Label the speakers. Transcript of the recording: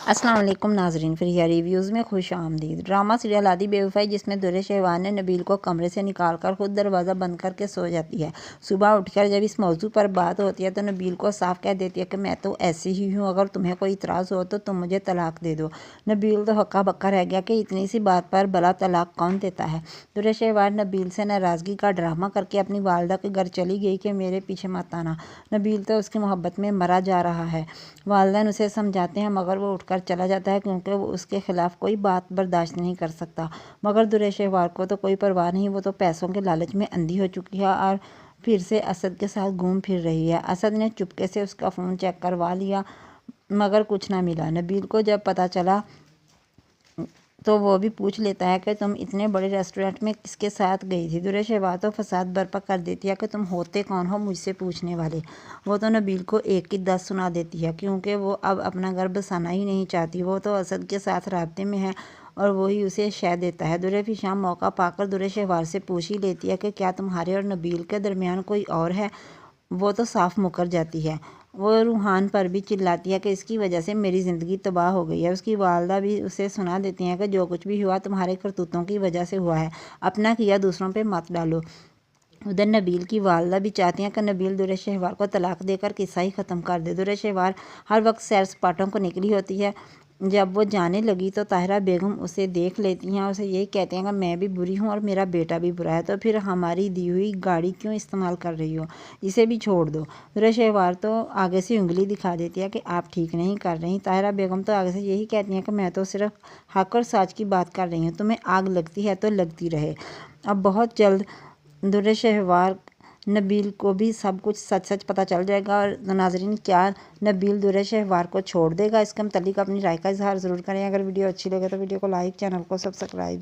Speaker 1: अस्सलाम वालेकुम नाजरीन, फिर रिव्यूज़ में खुश आमदीद। ड्रामा सीरियल आदि बेवफाई, जिसमें दुर्रे शहवान ने नबील को कमरे से निकाल कर खुद दरवाज़ा बंद करके सो जाती है। सुबह उठकर जब इस मौजू पर बात होती है तो नबील को साफ कह देती है कि मैं तो ऐसी ही हूँ, अगर तुम्हें कोई इतराज़ हो तो तुम मुझे तलाक दे दो। नबील तो हक्का बक्का रह गया कि इतनी सी बात पर भला तलाक कौन देता है। दुर्रे शहवान नबील से नाराज़गी का ड्रामा करके अपनी वालदा के घर चली गई कि मेरे पीछे मत आना। नबील तो उसकी मोहब्बत में मरा जा रहा है। वालिदैन उसे समझाते हैं मगर वो उठकर चला जाता है क्योंकि वो उसके खिलाफ कोई बात बर्दाश्त नहीं कर सकता। मगर दुर्रे शहवार को तो कोई परवाह नहीं, वो तो पैसों के लालच में अंधी हो चुकी है और फिर से असद के साथ घूम फिर रही है। असद ने चुपके से उसका फ़ोन चेक करवा लिया मगर कुछ ना मिला। नबील को जब पता चला तो वो भी पूछ लेता है कि तुम इतने बड़े रेस्टोरेंट में किसके साथ गई थी। दुर्रे शहवार तो फसाद बर्पा कर देती है कि तुम होते कौन हो मुझसे पूछने वाले। वो तो नबील को एक की 10 सुना देती है क्योंकि वो अब अपना घर बसाना ही नहीं चाहती। वो तो असद के साथ राब्ते में है और वही उसे शह देता है। दुर्रे भी शाम मौका पाकर दुर्रे शहवार से पूछ ही लेती है कि क्या तुम्हारे और नबील के दरमियान कोई और है। वो तो साफ मुकर जाती है। वो रूहान पर भी चिल्लाती है कि इसकी वजह से मेरी ज़िंदगी तबाह हो गई है। उसकी वालदा भी उसे सुना देती हैं कि जो कुछ भी हुआ तुम्हारे करतूतों की वजह से हुआ है, अपना किया दूसरों पे मत डालो। उधर नबील की वालदा भी चाहती हैं कि नबील दुर्रे शहवार को तलाक देकर किस्सा ही ख़त्म कर दे। दुर्रे शहवार हर वक्त सैर सपाटों को निकली होती है। जब वो जाने लगी तो ताहिरा बेगम उसे देख लेती हैं और उसे यही कहती हैं कि मैं भी बुरी हूँ और मेरा बेटा भी बुरा है, तो फिर हमारी दी हुई गाड़ी क्यों इस्तेमाल कर रही हो, इसे भी छोड़ दो। दुर्रे शहवार तो आगे से उंगली दिखा देती है कि आप ठीक नहीं कर रही। ताहिरा बेगम तो आगे से यही कहती हैं कि मैं तो सिर्फ हक और साच की बात कर रही हूँ, तुम्हें आग लगती है तो लगती रहे। अब बहुत जल्द दुर्रे शहवार नबील को भी सब कुछ सच सच पता चल जाएगा। और नाजरीन, क्या नबील दुर्रे शहवार को छोड़ देगा? इसके मुतालिक अपनी राय का इजहार ज़रूर करें। अगर वीडियो अच्छी लगे तो वीडियो को लाइक, चैनल को सब्सक्राइब